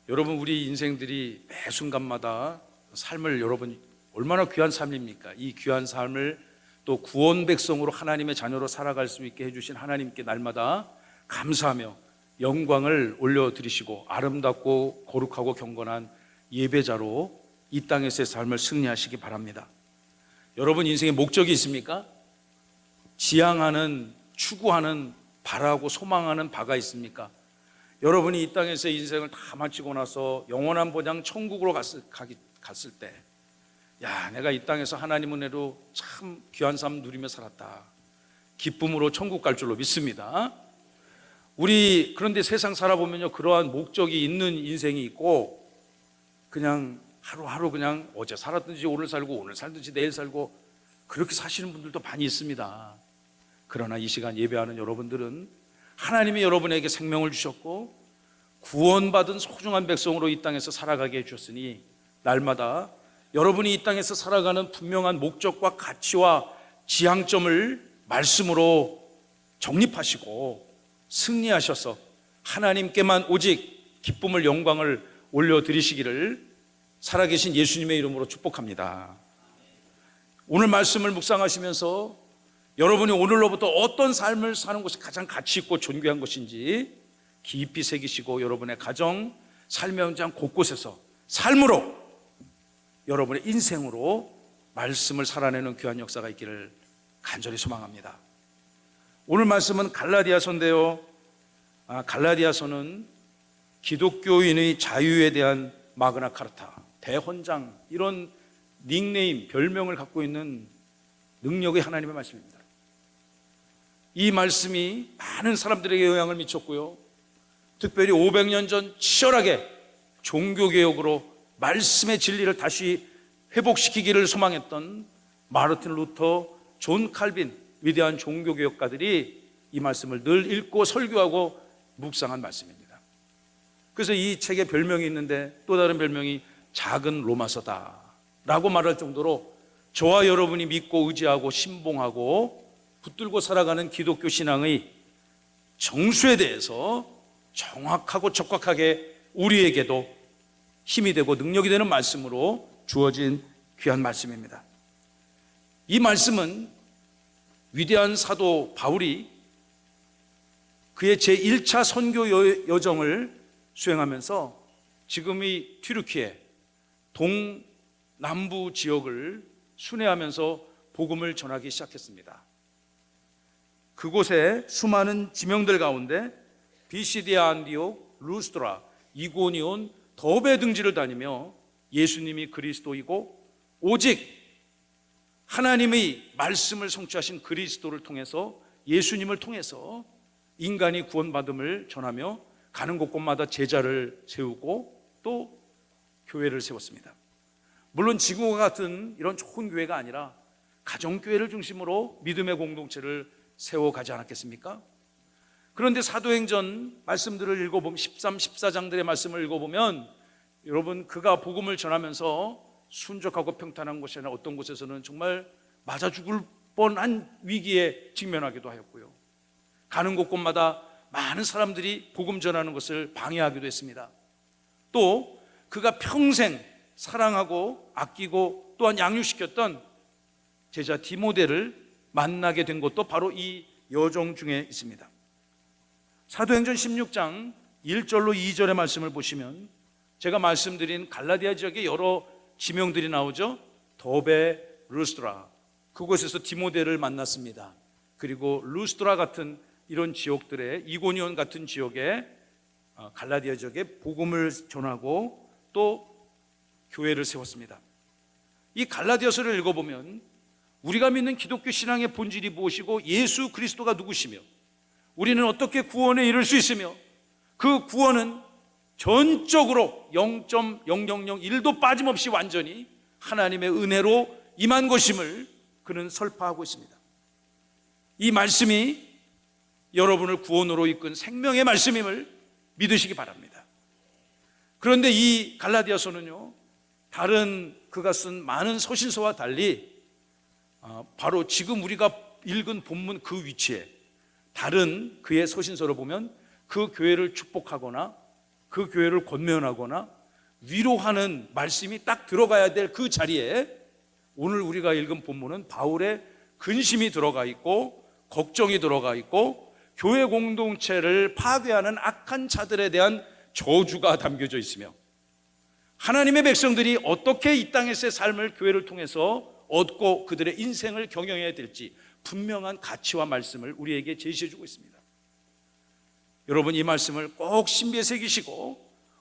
여러분, 우리 인생들이 매 순간마다 삶을 여러분 얼마나 귀한 삶입니까? 이 귀한 삶을 또 구원 백성으로 하나님의 자녀로 살아갈 수 있게 해주신 하나님께 날마다 감사하며 영광을 올려드리시고 아름답고 거룩하고 경건한 예배자로 이 땅에서의 삶을 승리하시기 바랍니다. 여러분 인생에 목적이 있습니까? 지향하는, 추구하는, 바라고 소망하는 바가 있습니까? 여러분이 이 땅에서 인생을 다 마치고 나서 영원한 보장 천국으로 갔을 때, 야, 내가 이 땅에서 하나님 은혜로 참 귀한 삶 누리며 살았다, 기쁨으로 천국 갈 줄로 믿습니다. 그런데 세상 살아보면요, 그러한 목적이 있는 인생이 있고 그냥 하루하루 그냥 어제 살았든지 오늘 살고 오늘 살든지 내일 살고 그렇게 사시는 분들도 많이 있습니다. 그러나 이 시간 예배하는 여러분들은 하나님이 여러분에게 생명을 주셨고 구원받은 소중한 백성으로 이 땅에서 살아가게 해주셨으니 날마다 여러분이 이 땅에서 살아가는 분명한 목적과 가치와 지향점을 말씀으로 정립하시고 승리하셔서 하나님께만 오직 기쁨을, 영광을 올려드리시기를 살아계신 예수님의 이름으로 축복합니다. 오늘 말씀을 묵상하시면서 여러분이 오늘로부터 어떤 삶을 사는 것이 가장 가치 있고 존귀한 것인지 깊이 새기시고 여러분의 가정, 삶의 현장 곳곳에서 삶으로, 여러분의 인생으로 말씀을 살아내는 귀한 역사가 있기를 간절히 소망합니다. 오늘 말씀은 갈라디아서인데요, 갈라디아서는 기독교인의 자유에 대한 마그나 카르타, 대헌장, 이런 닉네임, 별명을 갖고 있는 능력의 하나님의 말씀입니다. 이 말씀이 많은 사람들에게 영향을 미쳤고요, 특별히 500년 전 치열하게 종교개혁으로 말씀의 진리를 다시 회복시키기를 소망했던 마르틴 루터, 존 칼빈, 위대한 종교개혁가들이 이 말씀을 늘 읽고 설교하고 묵상한 말씀입니다. 그래서 이 책에 별명이 있는데 또 다른 별명이 작은 로마서다 라고 말할 정도로 저와 여러분이 믿고 의지하고 신봉하고 붙들고 살아가는 기독교 신앙의 정수에 대해서 정확하고 적확하게 우리에게도 힘이 되고 능력이 되는 말씀으로 주어진 귀한 말씀입니다. 이 말씀은 위대한 사도 바울이 그의 제1차 선교 여정을 수행하면서 지금의 튀르키예 동남부 지역을 순회하면서 복음을 전하기 시작했습니다. 그곳에 수많은 지명들 가운데 비시디아, 안디옥, 루스드라, 이고니온, 더베 등지를 다니며 예수님이 그리스도이고 오직 하나님의 말씀을 성취하신 그리스도를 통해서, 예수님을 통해서 인간이 구원받음을 전하며 가는 곳곳마다 제자를 세우고 또 교회를 세웠습니다. 물론 지금과 같은 이런 좋은 교회가 아니라 가정교회를 중심으로 믿음의 공동체를 세워가지 않았겠습니까? 그런데 사도행전 말씀들을 읽어보면 13, 14장들의 말씀을 읽어보면 여러분, 그가 복음을 전하면서 순적하고 평탄한 곳이 아니라 어떤 곳에서는 정말 맞아 죽을 뻔한 위기에 직면하기도 하였고요, 가는 곳곳마다 많은 사람들이 복음 전하는 것을 방해하기도 했습니다. 또 그가 평생 사랑하고 아끼고 또한 양육시켰던 제자 디모데를 만나게 된 것도 바로 이 여정 중에 있습니다. 사도행전 16장 1절로 2절의 말씀을 보시면 제가 말씀드린 갈라디아 지역에 여러 지명들이 나오죠. 더베, 루스드라, 그곳에서 디모데를 만났습니다. 그리고 루스드라 같은 이런 지역들의, 이고니온 같은 지역에, 갈라디아 지역에 복음을 전하고 또 교회를 세웠습니다. 이 갈라디아서를 읽어보면 우리가 믿는 기독교 신앙의 본질이 무엇이고 예수 그리스도가 누구시며 우리는 어떻게 구원에 이를 수 있으며 그 구원은 전적으로 0.0001도 빠짐없이 완전히 하나님의 은혜로 임한 것임을 그는 설파하고 있습니다. 이 말씀이 여러분을 구원으로 이끈 생명의 말씀임을 믿으시기 바랍니다. 그런데 이 갈라디아서는요, 다른 그가 쓴 많은 서신서와 달리 바로 지금 우리가 읽은 본문 그 위치에 다른 그의 서신서를 보면 그 교회를 축복하거나 그 교회를 권면하거나 위로하는 말씀이 딱 들어가야 될 그 자리에 오늘 우리가 읽은 본문은 바울의 근심이 들어가 있고 걱정이 들어가 있고 교회 공동체를 파괴하는 악한 자들에 대한 저주가 담겨져 있으며 하나님의 백성들이 어떻게 이 땅에서의 삶을 교회를 통해서 얻고 그들의 인생을 경영해야 될지 분명한 가치와 말씀을 우리에게 제시해 주고 있습니다. 여러분, 이 말씀을 꼭 신비에 새기시고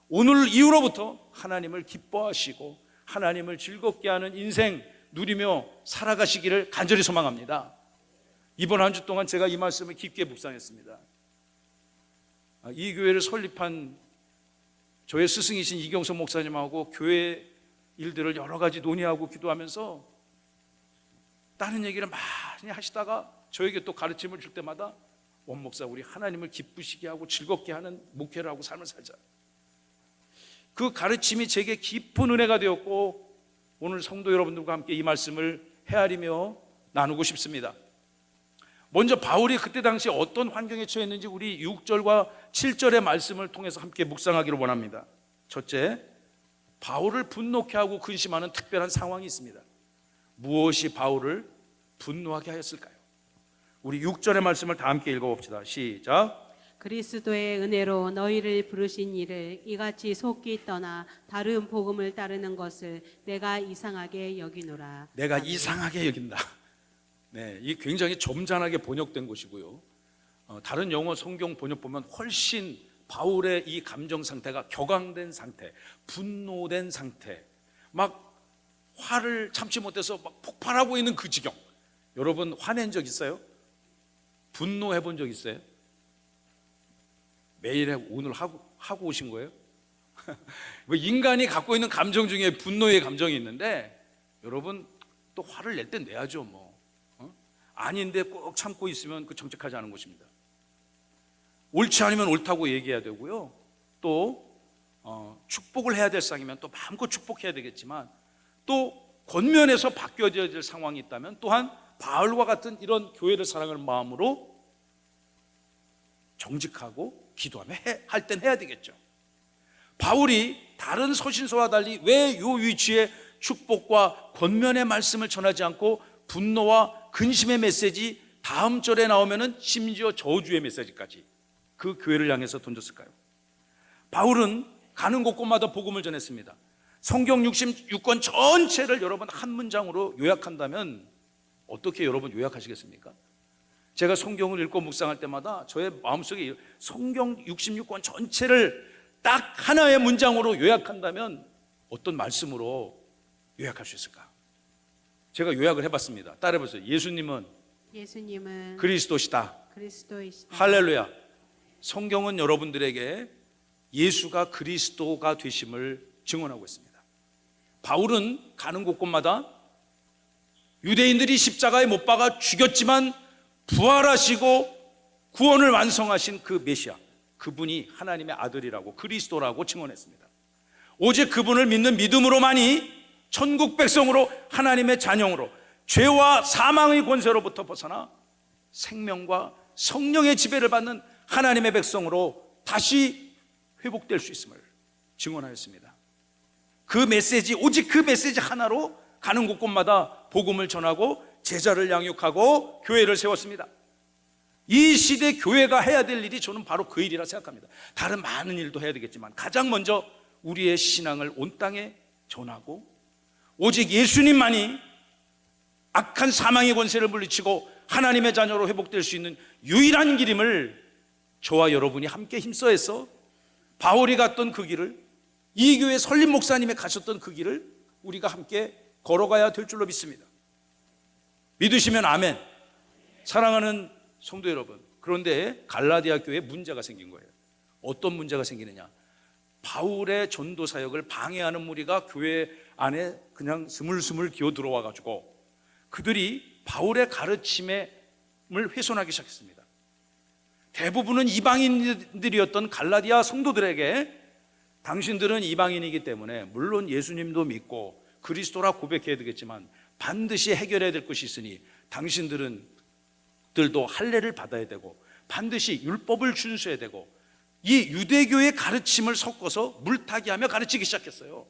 오늘 이후로부터 하나님을 기뻐하시고 하나님을 즐겁게 하는 인생 누리며 살아가시기를 간절히 소망합니다. 이번 한 주 동안 제가 이 말씀을 깊게 묵상했습니다. 이 교회를 설립한 저의 스승이신 이경석 목사님하고 교회 일들을 여러 가지 논의하고 기도하면서 다른 얘기를 많이 하시다가 저에게 또 가르침을 줄 때마다 원 목사, 우리 하나님을 기쁘시게 하고 즐겁게 하는 목회를 하고 삶을 살자. 그 가르침이 제게 깊은 은혜가 되었고 오늘 성도 여러분들과 함께 이 말씀을 헤아리며 나누고 싶습니다. 먼저 바울이 그때 당시 어떤 환경에 처했는지 우리 6절과 7절의 말씀을 통해서 함께 묵상하기를 원합니다. 첫째, 바울을 분노케 하고 근심하는 특별한 상황이 있습니다. 무엇이 바울을 분노하게 하였을까요? 우리 6절의 말씀을 다 함께 읽어봅시다. 시작. 그리스도의 은혜로 너희를 부르신 이를 이같이 속기 떠나 다른 복음을 따르는 것을 내가 이상하게 여기노라. 내가 이상하게 여긴다. 네, 이 굉장히 점잖하게 번역된 것이고요. 다른 영어 성경 번역 보면 훨씬 바울의 이 감정 상태가 격앙된 상태, 분노된 상태, 막 화를 참지 못해서 막 폭발하고 있는 그 지경. 여러분 화낸 적 있어요? 분노해 본 적 있어요? 매일 오늘 하고 오신 거예요? 뭐 인간이 갖고 있는 감정 중에 분노의 감정이 있는데 여러분 또 화를 낼 때 내야죠 뭐. 아닌데 꼭 참고 있으면 그 정직하지 않은 것입니다. 옳지 않으면 옳다고 얘기해야 되고요. 또 축복을 해야 될 상이면 또 마음껏 축복해야 되겠지만 또 권면에서 바뀌어야 될 상황이 있다면 또한 바울과 같은 이런 교회를 사랑하는 마음으로 정직하고 기도하며 할 땐 해야 되겠죠. 바울이 다른 서신서와 달리 왜 이 위치에 축복과 권면의 말씀을 전하지 않고 분노와 근심의 메시지 다음 절에 나오면은 심지어 저주의 메시지까지 그 교회를 향해서 던졌을까요? 바울은 가는 곳곳마다 복음을 전했습니다. 성경 66권 전체를 여러분 한 문장으로 요약한다면 어떻게 여러분 요약하시겠습니까? 제가 성경을 읽고 묵상할 때마다 저의 마음속에 성경 66권 전체를 딱 하나의 문장으로 요약한다면 어떤 말씀으로 요약할 수 있을까? 제가 요약을 해봤습니다. 따라해보세요. 예수님은 그리스도시다. 할렐루야. 성경은 여러분들에게 예수가 그리스도가 되심을 증언하고 있습니다. 바울은 가는 곳곳마다 유대인들이 십자가에 못 박아 죽였지만 부활하시고 구원을 완성하신 그 메시아, 그분이 하나님의 아들이라고 그리스도라고 증언했습니다. 오직 그분을 믿는 믿음으로만이 천국 백성으로 하나님의 자녀로 죄와 사망의 권세로부터 벗어나 생명과 성령의 지배를 받는 하나님의 백성으로 다시 회복될 수 있음을 증언하였습니다. 그 메시지, 오직 그 메시지 하나로 가는 곳곳마다 복음을 전하고 제자를 양육하고 교회를 세웠습니다. 이 시대 교회가 해야 될 일이 저는 바로 그 일이라 생각합니다. 다른 많은 일도 해야 되겠지만 가장 먼저 우리의 신앙을 온 땅에 전하고 오직 예수님만이 악한 사망의 권세를 물리치고 하나님의 자녀로 회복될 수 있는 유일한 길임을 저와 여러분이 함께 힘써서 바울이 갔던 그 길을, 이 교회 설립 목사님이 가셨던 그 길을 우리가 함께 걸어가야 될 줄로 믿습니다. 믿으시면 아멘. 사랑하는 성도 여러분, 그런데 갈라디아 교회에 문제가 생긴 거예요. 어떤 문제가 생기느냐? 바울의 전도 사역을 방해하는 무리가 교회 안에 그냥 스물스물 기어 들어와 가지고 그들이 바울의 가르침을 훼손하기 시작했습니다. 대부분은 이방인들이었던 갈라디아 성도들에게 당신들은 이방인이기 때문에 물론 예수님도 믿고 그리스도라 고백해야 되겠지만 반드시 해결해야 될 것이 있으니 당신들도 할례를 받아야 되고 반드시 율법을 준수해야 되고 이 유대교의 가르침을 섞어서 물타기 하며 가르치기 시작했어요.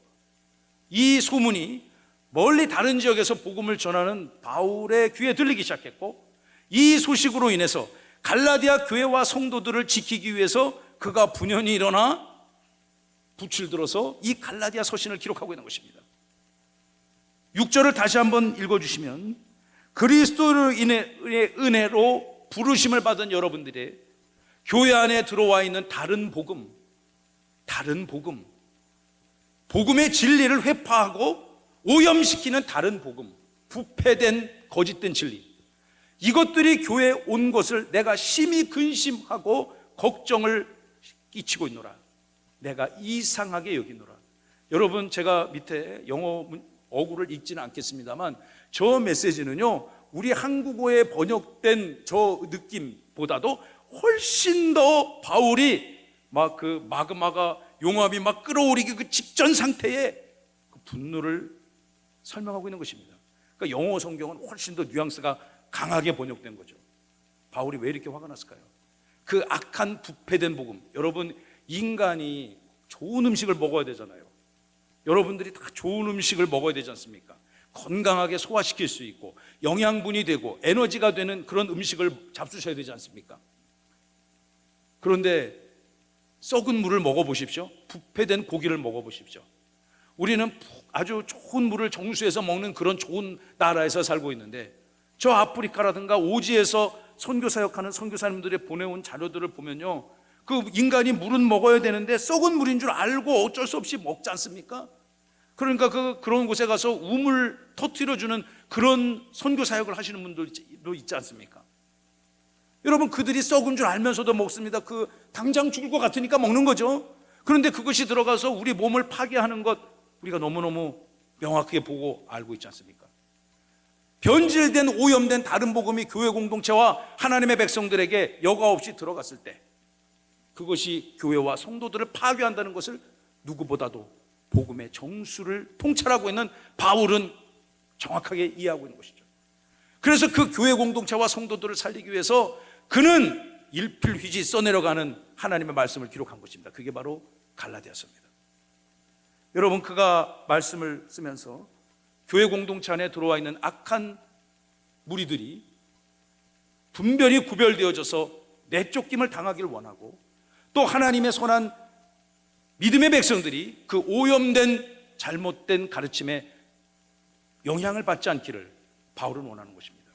이 소문이 멀리 다른 지역에서 복음을 전하는 바울의 귀에 들리기 시작했고, 이 소식으로 인해서 갈라디아 교회와 성도들을 지키기 위해서 그가 분연히 일어나 붓을 들어서 이 갈라디아 서신을 기록하고 있는 것입니다. 6절을 다시 한번 읽어주시면, 그리스도로 인해 은혜로 부르심을 받은 여러분들의 교회 안에 들어와 있는 다른 복음, 복음의 진리를 회파하고 오염시키는 다른 복음, 부패된 거짓된 진리, 이것들이 교회에 온 것을 내가 심히 근심하고 걱정을 끼치고 있노라. 내가 이상하게 여기노라. 여러분, 제가 밑에 영어 어구를 읽지는 않겠습니다만, 저 메시지는요, 우리 한국어에 번역된 저 느낌보다도 훨씬 더 바울이 막 그 마그마가 용암이 막 끓어오르기 그 직전 상태의 그 분노를 설명하고 있는 것입니다. 그러니까 영어 성경은 훨씬 더 뉘앙스가 강하게 번역된 거죠. 바울이 왜 이렇게 화가 났을까요? 그 악한 부패된 복음. 여러분, 인간이 좋은 음식을 먹어야 되잖아요. 여러분들이 다 좋은 음식을 먹어야 되지 않습니까? 건강하게 소화시킬 수 있고 영양분이 되고 에너지가 되는 그런 음식을 잡수셔야 되지 않습니까? 그런데 썩은 물을 먹어보십시오. 부패된 고기를 먹어보십시오. 우리는 아주 좋은 물을 정수해서 먹는 그런 좋은 나라에서 살고 있는데, 저 아프리카라든가 오지에서 선교사역하는 선교사님들이 보내온 자료들을 보면요, 그 인간이 물은 먹어야 되는데 썩은 물인 줄 알고 어쩔 수 없이 먹지 않습니까? 그러니까 그런 곳에 가서 우물 터뜨려주는 그런 선교사역을 하시는 분들도 있지 않습니까? 여러분, 그들이 썩은 줄 알면서도 먹습니다. 그 당장 죽을 것 같으니까 먹는 거죠. 그런데 그것이 들어가서 우리 몸을 파괴하는 것, 우리가 너무너무 명확하게 보고 알고 있지 않습니까? 변질된 오염된 다른 복음이 교회 공동체와 하나님의 백성들에게 여과 없이 들어갔을 때, 그것이 교회와 성도들을 파괴한다는 것을 누구보다도 복음의 정수를 통찰하고 있는 바울은 정확하게 이해하고 있는 것이죠. 그래서 그 교회 공동체와 성도들을 살리기 위해서 그는 일필휘지 써내려가는 하나님의 말씀을 기록한 것입니다. 그게 바로 갈라디아서입니다. 여러분, 그가 말씀을 쓰면서 교회 공동체 안에 들어와 있는 악한 무리들이 분별이 구별되어져서 내쫓김을 당하기를 원하고, 또 하나님의 선한 믿음의 백성들이 그 오염된 잘못된 가르침에 영향을 받지 않기를 바울은 원하는 것입니다.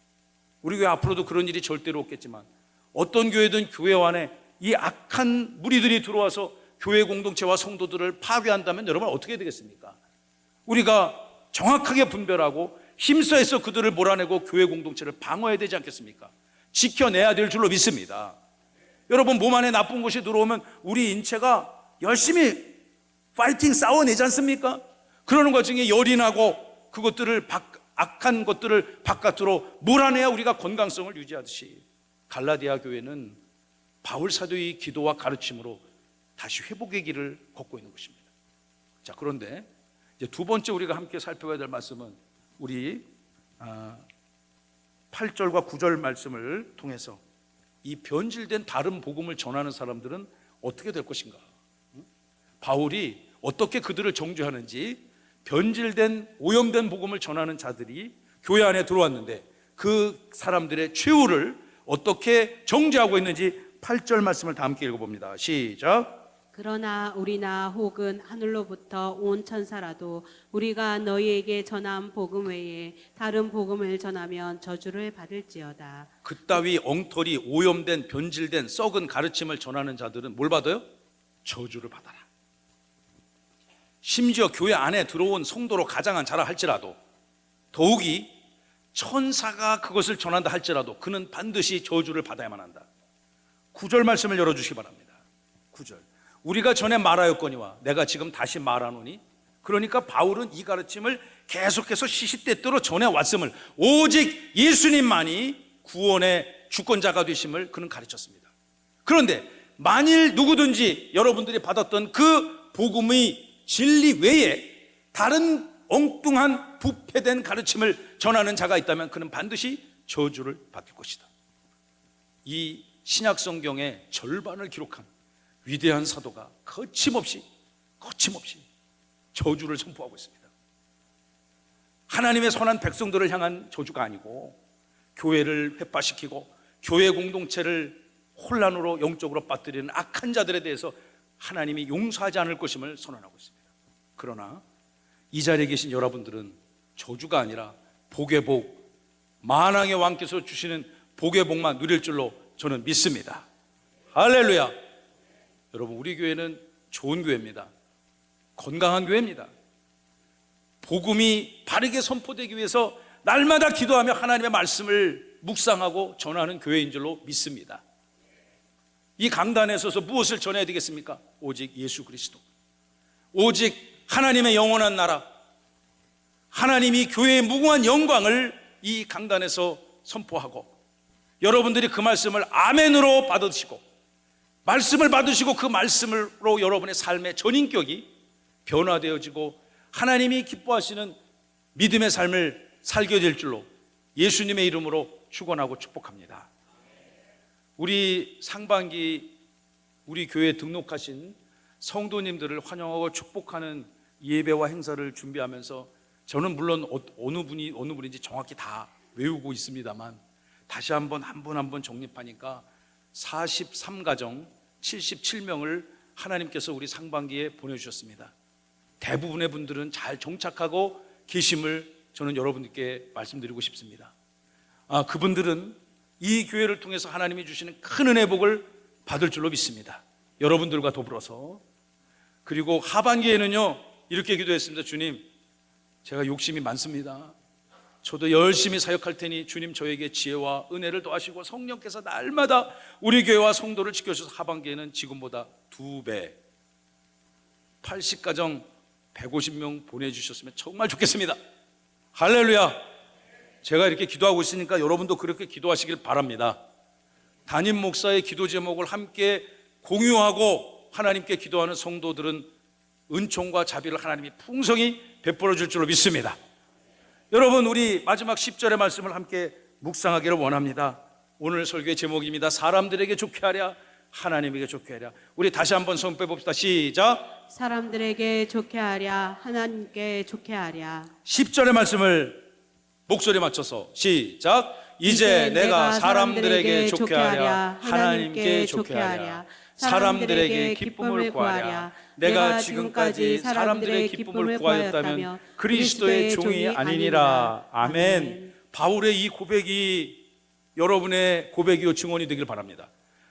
우리 교회 앞으로도 그런 일이 절대로 없겠지만, 어떤 교회든 교회 안에 이 악한 무리들이 들어와서 교회 공동체와 성도들을 파괴한다면 여러분 어떻게 되겠습니까? 우리가 정확하게 분별하고 힘써서 그들을 몰아내고 교회 공동체를 방어해야 되지 않겠습니까? 지켜내야 될 줄로 믿습니다. 여러분, 몸 안에 나쁜 것이 들어오면 우리 인체가 열심히 파이팅 싸워내지 않습니까? 그러는 과정에 열이 나고 그것들을 악한 것들을 바깥으로 몰아내야 우리가 건강성을 유지하듯이, 갈라디아 교회는 바울 사도의 기도와 가르침으로 다시 회복의 길을 걷고 있는 것입니다. 자, 그런데 이제 두 번째 우리가 함께 살펴봐야 될 말씀은 우리 8절과 9절 말씀을 통해서 이 변질된 다른 복음을 전하는 사람들은 어떻게 될 것인가? 바울이 어떻게 그들을 정죄하는지, 변질된 오염된 복음을 전하는 자들이 교회 안에 들어왔는데 그 사람들의 최후를 어떻게 정죄하고 있는지 8절 말씀을 다 함께 읽어봅니다. 시작. 그러나 우리나 혹은 하늘로부터 온 천사라도 우리가 너희에게 전한 복음 외에 다른 복음을 전하면 저주를 받을지어다. 그따위 엉터리 오염된 변질된 썩은 가르침을 전하는 자들은 뭘 받아요? 저주를 받아라. 심지어 교회 안에 들어온 성도로 가장한 자라 할지라도, 더욱이 천사가 그것을 전한다 할지라도 그는 반드시 저주를 받아야만 한다. 9절 말씀을 열어주시기 바랍니다. 9절. 우리가 전에 말하였거니와 내가 지금 다시 말하노니, 그러니까 바울은 이 가르침을 계속해서 시시때때로 전해왔음을, 오직 예수님만이 구원의 주권자가 되심을 그는 가르쳤습니다. 그런데 만일 누구든지 여러분들이 받았던 그 복음의 진리 외에 다른 엉뚱한 부패된 가르침을 전하는 자가 있다면 그는 반드시 저주를 받을 것이다. 이 신약 성경의 절반을 기록한 위대한 사도가 거침없이 저주를 선포하고 있습니다. 하나님의 선한 백성들을 향한 저주가 아니고 교회를 회파시키고 교회 공동체를 혼란으로 영적으로 빠뜨리는 악한 자들에 대해서 하나님이 용서하지 않을 것임을 선언하고 있습니다. 그러나 이 자리에 계신 여러분들은 저주가 아니라 복의 복, 만왕의 왕께서 주시는 복의 복만 누릴 줄로 저는 믿습니다. 할렐루야. 여러분, 우리 교회는 좋은 교회입니다. 건강한 교회입니다. 복음이 바르게 선포되기 위해서 날마다 기도하며 하나님의 말씀을 묵상하고 전하는 교회인 줄로 믿습니다. 이 강단에 서서 무엇을 전해야 되겠습니까? 오직 예수 그리스도, 오직 하나님의 영원한 나라, 하나님이 교회의 무궁한 영광을 이 강단에서 선포하고 여러분들이 그 말씀을 아멘으로 받으시고 말씀을 받으시고 그 말씀으로 여러분의 삶의 전인격이 변화되어지고 하나님이 기뻐하시는 믿음의 삶을 살게 될 줄로 예수님의 이름으로 축원하고 축복합니다. 우리 상반기 우리 교회에 등록하신 성도님들을 환영하고 축복하는 예배와 행사를 준비하면서 저는 물론 어느 분인지 정확히 다 외우고 있습니다만 다시 한 분 한 분 정립하니까 43가정 77명을 하나님께서 우리 상반기에 보내주셨습니다. 대부분의 분들은 잘 정착하고 계심을 저는 여러분들께 말씀드리고 싶습니다. 그분들은 이 교회를 통해서 하나님이 주시는 큰 은혜 복을 받을 줄로 믿습니다. 여러분들과 더불어서. 그리고 하반기에는요 이렇게 기도했습니다. 주님, 제가 욕심이 많습니다. 저도 열심히 사역할 테니 주님 저에게 지혜와 은혜를 더하시고 성령께서 날마다 우리 교회와 성도를 지켜주셔서 하반기에는 지금보다 2배 80가정 150명 보내주셨으면 정말 좋겠습니다. 할렐루야. 제가 이렇게 기도하고 있으니까 여러분도 그렇게 기도하시길 바랍니다. 담임 목사의 기도 제목을 함께 공유하고 하나님께 기도하는 성도들은 은총과 자비를 하나님이 풍성히 베풀어 줄 줄로 믿습니다. 여러분, 우리 마지막 10절의 말씀을 함께 묵상하기를 원합니다. 오늘 설교의 제목입니다. 사람들에게 좋게 하랴 하나님에게 좋게 하랴. 우리 다시 한번 손 빼봅시다. 시작. 사람들에게 좋게 하랴 하나님께 좋게 하랴. 10절의 말씀을 목소리 맞춰서 시작. 이제 내가 사람들에게 좋게 하랴 하나님께 좋게 하랴. 사람들에게 기쁨을 구하랴. 내가 지금까지 사람들의 기쁨을 구하였다면 그리스도의 종이 아니니라. 아멘. 바울의 이 고백이 여러분의 고백이요 증언이 되길 바랍니다.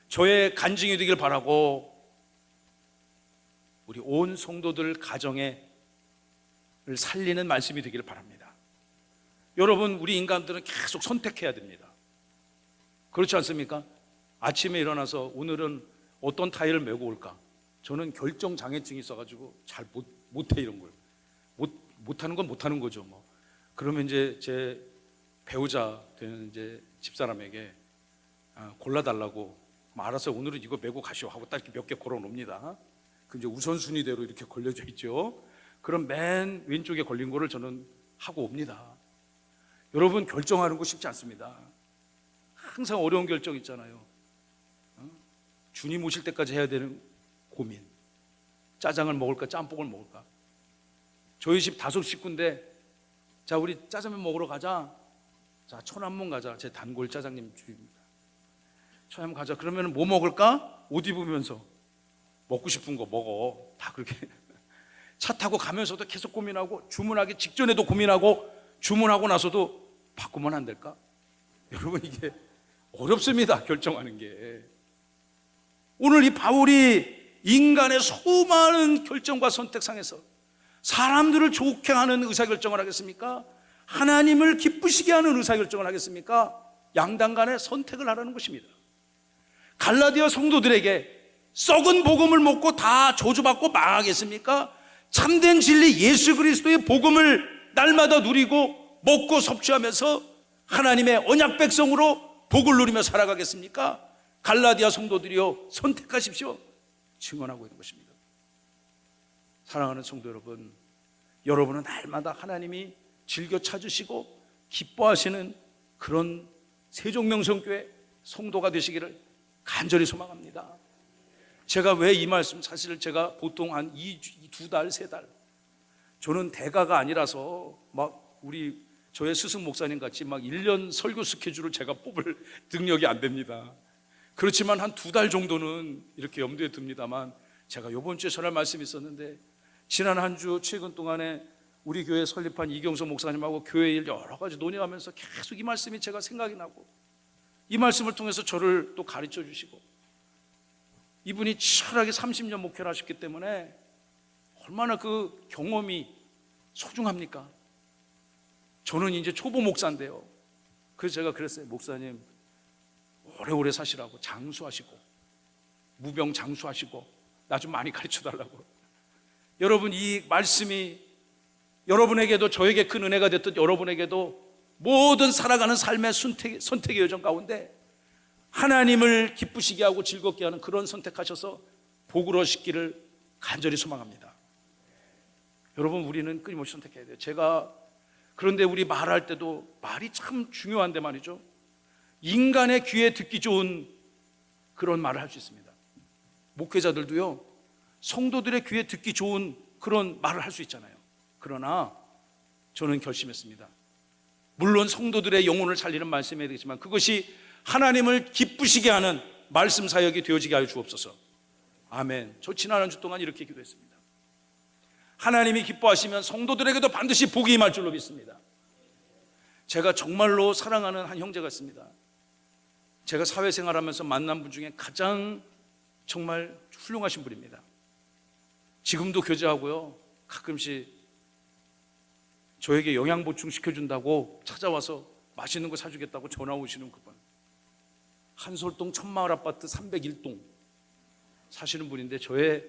저의 간증이 되길 바라고 우리 온 성도들 가정을 살리는 말씀이 되길 바랍니다. 여러분, 우리 인간들은 계속 선택해야 됩니다. 그렇지 않습니까? 아침에 일어나서 오늘은 어떤 타일을 메고 올까? 저는 결정 장애증이 있어가지고 잘 못해 이런 걸. 못하는 건 못하는 거죠. 뭐. 그러면 이제 제 배우자 되는 이제 집사람에게 골라달라고 알아서 오늘은 이거 메고 가시오 하고 딱 이렇게 몇 개 걸어 놓습니다. 그 이제 우선순위대로 이렇게 걸려져 있죠. 그럼 맨 왼쪽에 걸린 거를 저는 하고 옵니다. 여러분, 결정하는 거 쉽지 않습니다. 항상 어려운 결정 있잖아요. 주님 오실 때까지 해야 되는 고민. 짜장을 먹을까 짬뽕을 먹을까. 저희 집 5 식구인데 자, 우리 짜장면 먹으러 가자. 자, 천안문 가자. 제 단골 짜장님 집입니다. 천안문 가자. 그러면 뭐 먹을까? 옷 입으면서 먹고 싶은 거 먹어. 다 그렇게 차 타고 가면서도 계속 고민하고 주문하기 직전에도 고민하고 주문하고 나서도 바꾸면 안 될까? 여러분, 이게 어렵습니다. 결정하는 게. 오늘 이 바울이 인간의 수많은 결정과 선택상에서 사람들을 좋게 하는 의사결정을 하겠습니까? 하나님을 기쁘시게 하는 의사결정을 하겠습니까? 양당 간의 선택을 하라는 것입니다. 갈라디아 성도들에게 썩은 복음을 먹고 다 저주받고 망하겠습니까? 참된 진리 예수 그리스도의 복음을 날마다 누리고 먹고 섭취하면서 하나님의 언약 백성으로 복을 누리며 살아가겠습니까? 갈라디아 성도들이여 선택하십시오. 증언하고 있는 것입니다. 사랑하는 성도 여러분, 여러분은 날마다 하나님이 즐겨 찾으시고 기뻐하시는 그런 세종명성교회 성도가 되시기를 간절히 소망합니다. 제가 왜 이 말씀, 사실 제가 보통 한 2달, 3달, 저는 대가가 아니라서 막 저의 스승 목사님 같이 막 1년 설교 스케줄을 제가 뽑을 능력이 안 됩니다. 그렇지만 한 2달 정도는 이렇게 염두에 둡니다만, 제가 이번 주에 전할 말씀이 있었는데, 지난 한 주 최근 동안에 우리 교회 설립한 이경서 목사님하고 교회 일 여러 가지 논의하면서 계속 이 말씀이 제가 생각이 나고, 이 말씀을 통해서 저를 또 가르쳐 주시고, 이분이 치열하게 30년 목회를 하셨기 때문에 얼마나 그 경험이 소중합니까? 저는 이제 초보 목사인데요. 그래서 제가 그랬어요. 목사님, 오래오래 사시라고, 장수하시고, 무병 장수하시고, 나 좀 많이 가르쳐 달라고. 여러분, 이 말씀이 여러분에게도, 저에게 큰 은혜가 됐듯 여러분에게도 모든 살아가는 삶의 선택의 여정 가운데 하나님을 기쁘시게 하고 즐겁게 하는 그런 선택하셔서 복을 얻기를 간절히 소망합니다. 여러분, 우리는 끊임없이 선택해야 돼요. 그런데 우리 말할 때도 말이 참 중요한데 말이죠, 인간의 귀에 듣기 좋은 그런 말을 할 수 있습니다. 목회자들도요, 성도들의 귀에 듣기 좋은 그런 말을 할 수 있잖아요. 그러나 저는 결심했습니다. 물론 성도들의 영혼을 살리는 말씀이 되겠지만, 그것이 하나님을 기쁘시게 하는 말씀 사역이 되어지게 하여 주옵소서. 아멘. 저 지난 한 주 동안 이렇게 기도했습니다. 하나님이 기뻐하시면 성도들에게도 반드시 복이 임할 줄로 믿습니다. 제가 정말로 사랑하는 한 형제가 있습니다. 제가 사회생활하면서 만난 분 중에 가장 정말 훌륭하신 분입니다. 지금도 교제하고요, 가끔씩 저에게 영양 보충 시켜준다고 찾아와서 맛있는 거 사주겠다고 전화 오시는 그분, 한솔동 천마을 아파트 301동 사시는 분인데 저의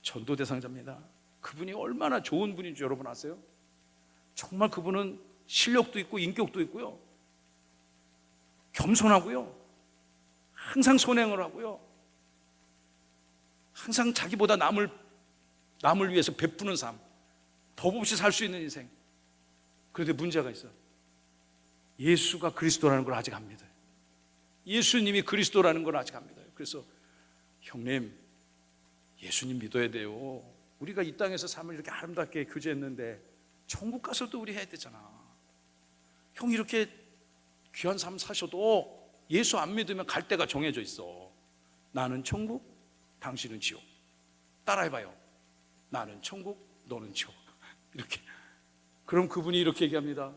전도 대상자입니다. 그분이 얼마나 좋은 분인지 여러분 아세요? 정말 그분은 실력도 있고 인격도 있고요, 겸손하고요, 항상 선행을 하고요, 항상 자기보다 남을 위해서 베푸는 삶, 법 없이 살 수 있는 인생. 그런데 문제가 있어요. 예수가 그리스도라는 걸 아직 안 믿어요. 예수님이 그리스도라는 걸 아직 안 믿어요. 그래서 형님, 예수님 믿어야 돼요. 우리가 이 땅에서 삶을 이렇게 아름답게 교제했는데 천국 가서도 우리 해야 되잖아. 형, 이렇게 귀한 삶 사셔도 예수 안 믿으면 갈 데가 정해져 있어. 나는 천국, 당신은 지옥. 따라해봐요. 나는 천국, 너는 지옥. 이렇게. 그럼 그분이 이렇게 얘기합니다.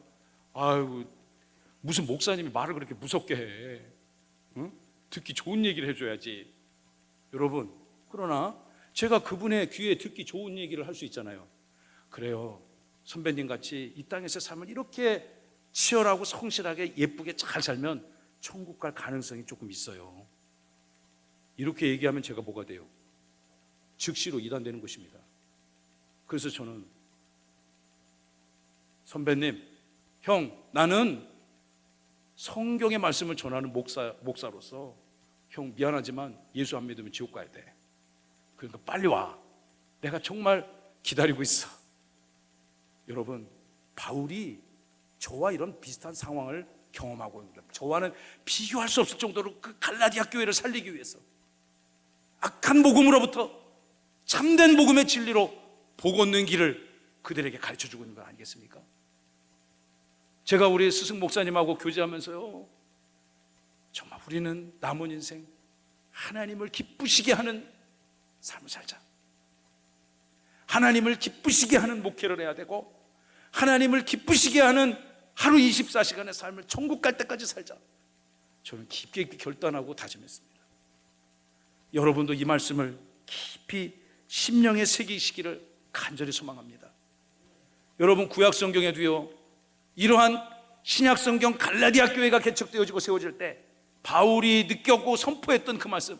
아이고, 무슨 목사님이 말을 그렇게 무섭게 해. 응? 듣기 좋은 얘기를 해줘야지. 여러분, 그러나 제가 그분의 귀에 듣기 좋은 얘기를 할 수 있잖아요. 그래요, 선배님 같이 이 땅에서 삶을 이렇게 치열하고 성실하게 예쁘게 잘 살면 천국 갈 가능성이 조금 있어요. 이렇게 얘기하면 제가 뭐가 돼요? 즉시로 이단되는 것입니다. 그래서 저는, 선배님, 형, 나는 성경의 말씀을 전하는 목사로서 형, 미안하지만 예수 안 믿으면 지옥 가야 돼. 그러니까 빨리 와. 내가 정말 기다리고 있어. 여러분, 바울이 저와 이런 비슷한 상황을 경험하고 있는 겁니다. 저와는 비교할 수 없을 정도로 그 갈라디아 교회를 살리기 위해서 악한 복음으로부터 참된 복음의 진리로 복 얻는 길을 그들에게 가르쳐주고 있는 거 아니겠습니까? 제가 우리 스승 목사님하고 교제하면서요, 정말 우리는 남은 인생 하나님을 기쁘시게 하는 삶을 살자. 하나님을 기쁘시게 하는 목회를 해야 되고, 하나님을 기쁘시게 하는 하루 24시간의 삶을 천국 갈 때까지 살자. 저는 깊게 결단하고 다짐했습니다. 여러분도 이 말씀을 깊이 심령에 새기시기를 간절히 소망합니다. 여러분, 구약 성경에도요, 이러한 신약 성경 갈라디아 교회가 개척되어지고 세워질 때 바울이 느꼈고 선포했던 그 말씀,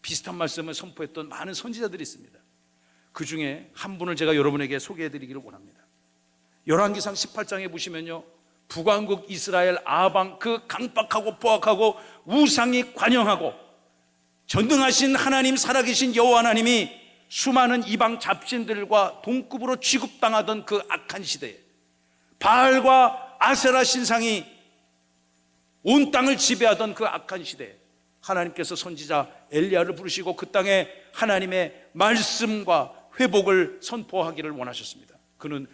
비슷한 말씀을 선포했던 많은 선지자들이 있습니다. 그 중에 한 분을 제가 여러분에게 소개해드리기를 원합니다. 열왕기상 18장에 보시면요, 북왕국 이스라엘 아방, 그 강박하고 포악하고 우상이 관영하고 전능하신 하나님, 살아계신 여호와 하나님이 수많은 이방 잡신들과 동급으로 취급당하던 그 악한 시대에 바알과 아세라 신상이 온 땅을 지배하던 그 악한 시대에 하나님께서 선지자 엘리야를 부르시고 그 땅에 하나님의 말씀과 회복을 선포하기를 원하셨습니다. 그는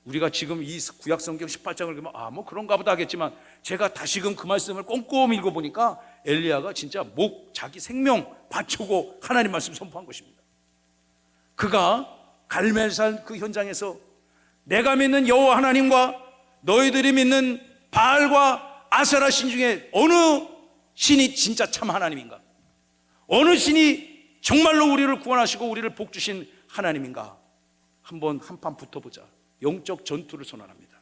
우리가 지금 이 구약성경 18장을 보면 뭐 그런가 보다 하겠지만, 제가 다시금 그 말씀을 꼼꼼히 읽어보니까 엘리야가 진짜 자기 생명 바치고 하나님 말씀 선포한 것입니다. 그가 갈멜산 그 현장에서 내가 믿는 여호와 하나님과 너희들이 믿는 바알과 아세라 신 중에 어느 신이 진짜 참 하나님인가? 어느 신이 정말로 우리를 구원하시고 우리를 복주신 하나님인가? 한번 한판 붙어보자. 영적 전투를 선언합니다.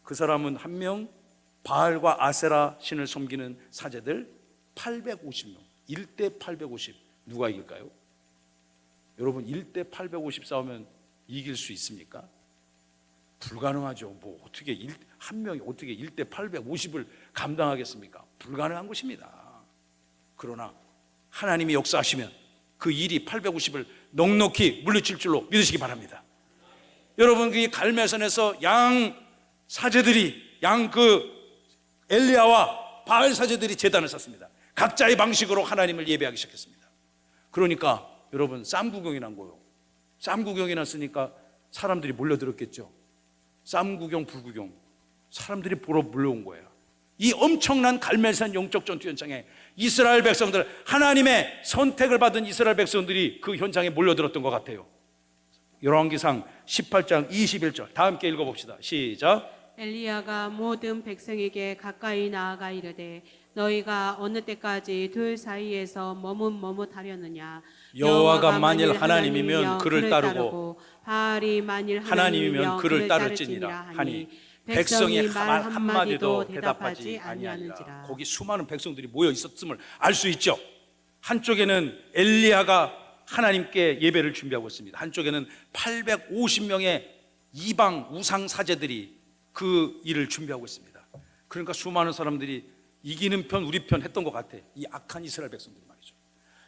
그 사람은 한 명, 바알과 아세라 신을 섬기는 사제들 850명, 1대 850. 누가 이길까요? 여러분, 1대 850 싸우면 이길 수 있습니까? 불가능하죠. 어떻게 한 명이 어떻게 1대 850을 감당하겠습니까? 불가능한 것입니다. 그러나 하나님이 역사하시면 그 일이 850을 넉넉히 물리칠 줄로 믿으시기 바랍니다. 여러분, 그 갈멜산에서 양 사제들이 엘리야와 바알 사제들이 제단을 쌌습니다. 각자의 방식으로 하나님을 예배하기 시작했습니다. 그러니까 여러분, 쌈구경이 난 거예요. 쌈구경이 났으니까 사람들이 몰려들었겠죠. 쌈구경, 불구경, 사람들이 보러 몰려온 거예요. 이 엄청난 갈멜산 영적 전투 현장에 이스라엘 백성들, 하나님의 선택을 받은 이스라엘 백성들이 그 현장에 몰려들었던 것 같아요. 열왕기상 18장 21절 다 함께 읽어봅시다. 시작. 엘리야가 모든 백성에게 가까이 나아가 이르되 너희가 어느 때까지 둘 사이에서 머뭇머뭇하려느냐? 여호와가 만일 하나님이면 그를 따르고 바알이 만일 하나님이면 그를 따를지니라 하니 백성이 말 한마디도 대답하지 아니하니라. 거기 수많은 백성들이 모여 있었음을 알 수 있죠. 한쪽에는 엘리야가 하나님께 예배를 준비하고 있습니다. 한쪽에는 850명의 이방 우상 사제들이 그 일을 준비하고 있습니다. 그러니까 수많은 사람들이 이기는 편 우리 편 했던 것 같아. 이 악한 이스라엘 백성들이 말이죠.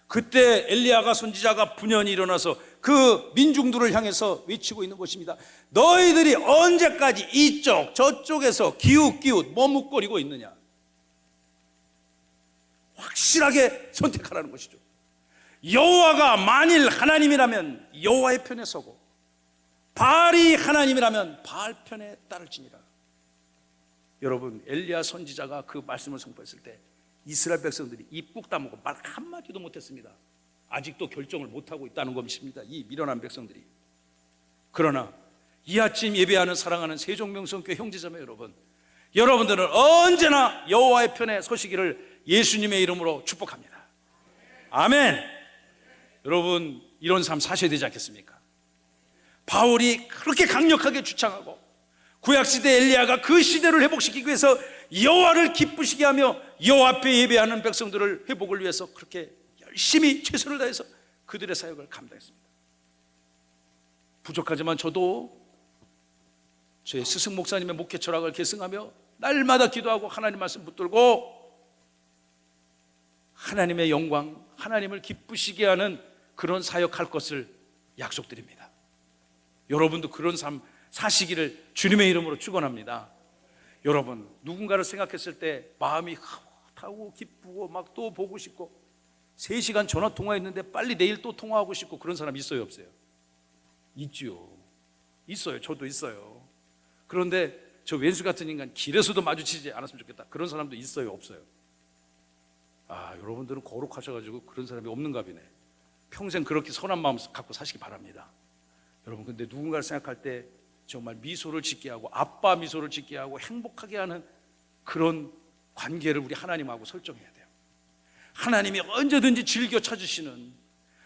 그때 엘리야가 선지자가 분연히 일어나서 그 민중들을 향해서 외치고 있는 것입니다. 너희들이 언제까지 이쪽 저쪽에서 기웃기웃 머뭇거리고 있느냐? 확실하게 선택하라는 것이죠. 여호와가 만일 하나님이라면 여호와의 편에 서고 바알이 하나님이라면 바알 편에 따를지니라. 여러분, 엘리야 선지자가 그 말씀을 선포했을 때 이스라엘 백성들이 입 꾹 다물고 말 한마디도 못했습니다. 아직도 결정을 못하고 있다는 것입니다. 이 미련한 백성들이. 그러나 이 아침 예배하는 사랑하는 세종명성교회 형제자매 여러분, 여러분들은 언제나 여호와의 편에 서시기를 예수님의 이름으로 축복합니다. 아멘. 여러분, 이런 삶 사셔야 되지 않겠습니까? 바울이 그렇게 강력하게 주창하고 구약시대 엘리야가 그 시대를 회복시키기 위해서 여호와를 기쁘시게 하며 여호와 앞에 예배하는 백성들을 회복을 위해서 그렇게 열심히 최선을 다해서 그들의 사역을 감당했습니다. 부족하지만 저도 제 스승 목사님의 목회 철학을 계승하며 날마다 기도하고 하나님 말씀 붙들고 하나님의 영광, 하나님을 기쁘시게 하는 그런 사역할 것을 약속드립니다. 여러분도 그런 삶 사시기를 주님의 이름으로 축원합니다. 여러분, 누군가를 생각했을 때 마음이 흐뭇하고 기쁘고 막 또 보고 싶고 3시간 전화 통화했는데 빨리 내일 또 통화하고 싶고 그런 사람 있어요, 없어요? 있지요. 있어요. 저도 있어요. 그런데 저 왼수 같은 인간 길에서도 마주치지 않았으면 좋겠다. 그런 사람도 있어요, 없어요? 여러분들은 거룩하셔가지고 그런 사람이 없는가 보네. 평생 그렇게 선한 마음 갖고 사시기 바랍니다. 여러분, 근데 누군가를 생각할 때 정말 미소를 짓게 하고 아빠 미소를 짓게 하고 행복하게 하는 그런 관계를 우리 하나님하고 설정해야 돼요. 하나님이 언제든지 즐겨 찾으시는,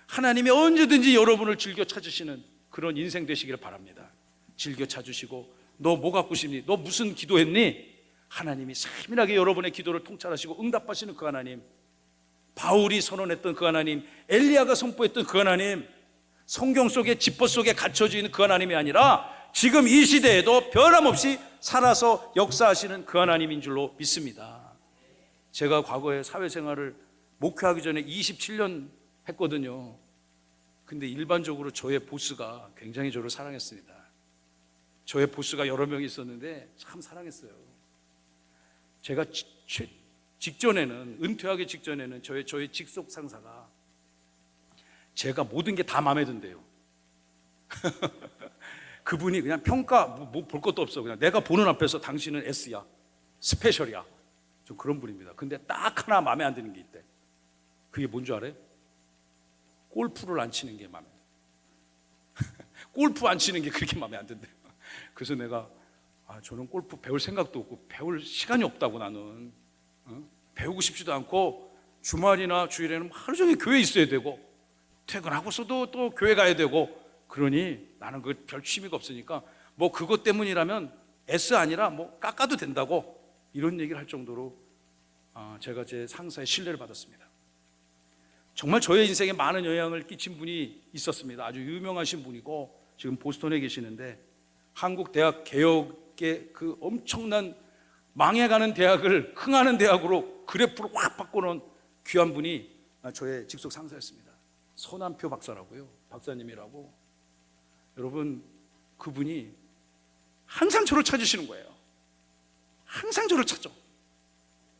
하나님이 언제든지 여러분을 즐겨 찾으시는 그런 인생 되시기를 바랍니다. 즐겨 찾으시고 너 뭐 갖고 싶니? 너 무슨 기도했니? 하나님이 세밀하게 여러분의 기도를 통찰하시고 응답하시는 그 하나님, 바울이 선언했던 그 하나님, 엘리야가 선포했던 그 하나님, 성경 속에 지퍼 속에 갇혀져 있는 그 하나님이 아니라 지금 이 시대에도 변함없이 살아서 역사하시는 그 하나님인 줄로 믿습니다. 제가 과거에 사회생활을 목회하기 전에 27년 했거든요. 근데 일반적으로 저의 보스가 굉장히 저를 사랑했습니다. 저의 보스가 여러 명이 있었는데 참 사랑했어요. 제가 직전에는, 은퇴하기 직전에는 저의 직속 상사가 제가 모든 게 다 마음에 든대요. 그분이 그냥 평가 뭐 볼 것도 없어. 그냥 내가 보는 앞에서 당신은 S야, 스페셜이야. 좀 그런 분입니다. 근데 딱 하나 마음에 안 드는 게 있대. 그게 뭔 줄 알아요? 골프를 안 치는 게 마음에 들어요. 골프 안 치는 게 그렇게 마음에 안 든대요. 그래서 내가 저는 골프 배울 생각도 없고 배울 시간이 없다고 나는. 배우고 싶지도 않고 주말이나 주일에는 하루 종일 교회에 있어야 되고 퇴근하고서도 또 교회 가야 되고 그러니 나는 그 별 취미가 없으니까 뭐 그것 때문이라면 S 아니라 뭐 깎아도 된다고 이런 얘기를 할 정도로 제가 제 상사의 신뢰를 받았습니다. 정말 저의 인생에 많은 영향을 끼친 분이 있었습니다. 아주 유명하신 분이고 지금 보스턴에 계시는데 한국 대학 개혁의 그 엄청난 망해가는 대학을 흥하는 대학으로 그래프를 확 바꿔놓은 귀한 분이 저의 직속 상사였습니다. 서남표 박사라고요. 박사님이라고. 여러분, 그분이 항상 저를 찾으시는 거예요. 항상 저를 찾죠.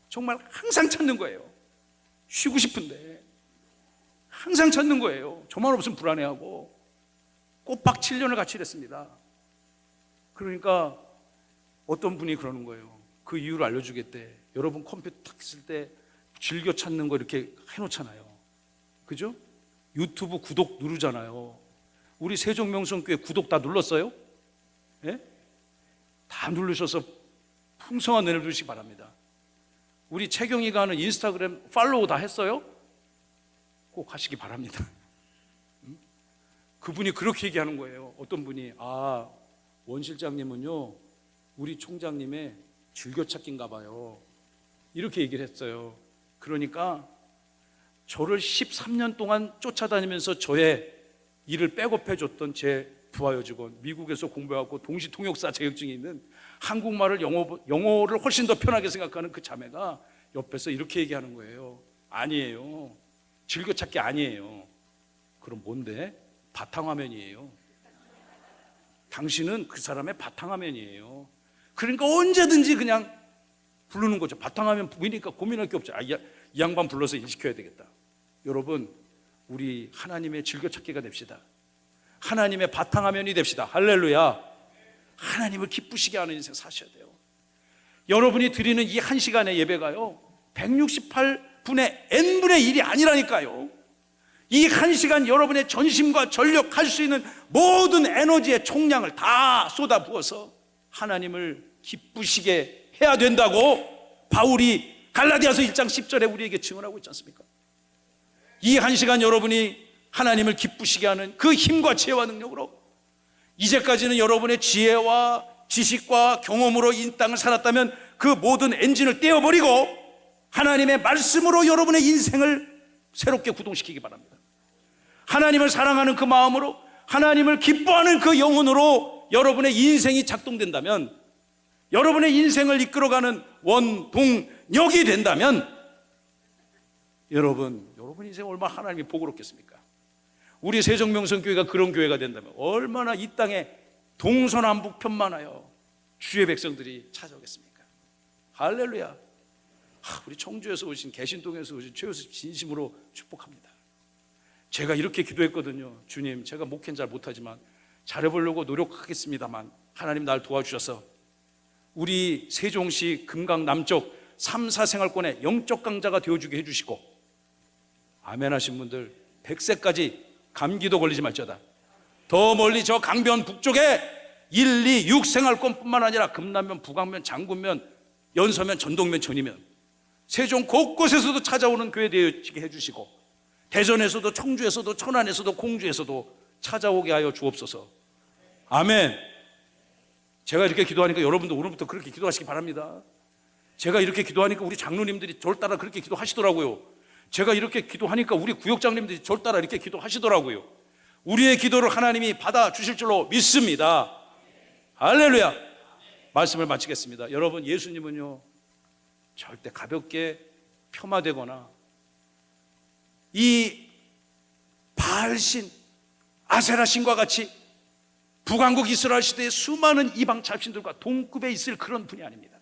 정말 항상 찾는 거예요. 쉬고 싶은데 항상 찾는 거예요. 저만 없으면 불안해하고. 꼬박 7년을 같이 일했습니다. 그러니까 어떤 분이 그러는 거예요. 그 이유를 알려주겠대. 여러분 컴퓨터 탁 쓸 때 즐겨 찾는 거 이렇게 해놓잖아요. 그죠? 유튜브 구독 누르잖아요. 우리 세종명성교회 구독 다 눌렀어요? 예? 다 누르셔서 풍성한 은혜를 주시기 바랍니다. 우리 채경이가 하는 인스타그램 팔로우 다 했어요? 꼭 하시기 바랍니다. 그분이 그렇게 얘기하는 거예요. 어떤 분이 원 실장님은요 우리 총장님의 즐겨찾기인가 봐요. 이렇게 얘기를 했어요. 그러니까 저를 13년 동안 쫓아다니면서 저의 일을 백업해 줬던 제 부하 여직원, 미국에서 공부하고 동시 통역사 자격증이 있는 한국말을 영어를 훨씬 더 편하게 생각하는 그 자매가 옆에서 이렇게 얘기하는 거예요. 아니에요. 즐겨찾기 아니에요. 그럼 뭔데? 바탕화면이에요. 당신은 그 사람의 바탕화면이에요. 그러니까 언제든지 그냥 부르는 거죠. 바탕화면 보이니까 고민할 게 없죠. 이 양반 불러서 일시켜야 되겠다. 여러분, 우리 하나님의 즐겨찾기가 됩시다. 하나님의 바탕화면이 됩시다. 할렐루야. 하나님을 기쁘시게 하는 인생 사셔야 돼요. 여러분이 드리는 이 1시간의 예배가요 168분의 n분의 1이 아니라니까요. 이 1시간 여러분의 전심과 전력 할 수 있는 모든 에너지의 총량을 다 쏟아부어서 하나님을 기쁘시게 해야 된다고 바울이 갈라디아서 1장 10절에 우리에게 증언하고 있지 않습니까? 이 1시간 여러분이 하나님을 기쁘시게 하는 그 힘과 지혜와 능력으로 이제까지는 여러분의 지혜와 지식과 경험으로 이 땅을 살았다면 그 모든 엔진을 떼어버리고 하나님의 말씀으로 여러분의 인생을 새롭게 구동시키기 바랍니다. 하나님을 사랑하는 그 마음으로 하나님을 기뻐하는 그 영혼으로 여러분의 인생이 작동된다면 여러분의 인생을 이끌어가는 원동력이 된다면 여러분 인생 얼마나 하나님이 복으롭겠습니까? 우리 세종명성교회가 그런 교회가 된다면 얼마나 이 땅에 동서남북 편만하여 주의 백성들이 찾아오겠습니까? 할렐루야. 우리 청주에서 오신 개신동에서 오신 최우수 진심으로 축복합니다. 제가 이렇게 기도했거든요. 주님, 제가 목회는 잘 못하지만 잘해보려고 노력하겠습니다만 하나님 날 도와주셔서 우리 세종시 금강 남쪽 3, 4생활권의 영적 강자가 되어주게 해주시고 아멘 하신 분들 100세까지 감기도 걸리지 말자다. 더 멀리 저 강변 북쪽에 1, 2, 6생활권뿐만 아니라 금남면, 북왕면, 장군면, 연서면, 전동면, 전이면 세종 곳곳에서도 찾아오는 교회 되어지게 해주시고 대전에서도 청주에서도 천안에서도 공주에서도 찾아오게 하여 주옵소서. 아멘. 제가 이렇게 기도하니까 여러분도 오늘부터 그렇게 기도하시기 바랍니다. 제가 이렇게 기도하니까 우리 장로님들이 저를 따라 그렇게 기도하시더라고요. 제가 이렇게 기도하니까 우리 구역장님들이 저를 따라 이렇게 기도하시더라고요. 우리의 기도를 하나님이 받아주실 줄로 믿습니다. 할렐루야. 말씀을 마치겠습니다. 여러분, 예수님은요 절대 가볍게 폄하되거나 이 바알신, 아세라신과 같이 북왕국 이스라엘 시대의 수많은 이방 잡신들과 동급에 있을 그런 분이 아닙니다.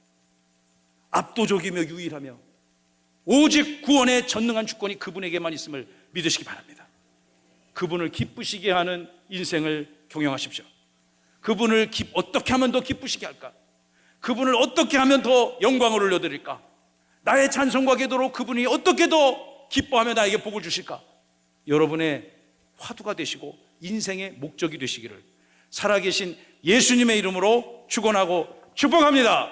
압도적이며 유일하며 오직 구원의 전능한 주권이 그분에게만 있음을 믿으시기 바랍니다. 그분을 기쁘시게 하는 인생을 경영하십시오. 그분을 어떻게 하면 더 기쁘시게 할까? 그분을 어떻게 하면 더 영광을 올려드릴까? 나의 찬송과 기도로 그분이 어떻게 더 기뻐하며 나에게 복을 주실까? 여러분의 화두가 되시고 인생의 목적이 되시기를 살아계신 예수님의 이름으로 축원하고 축복합니다.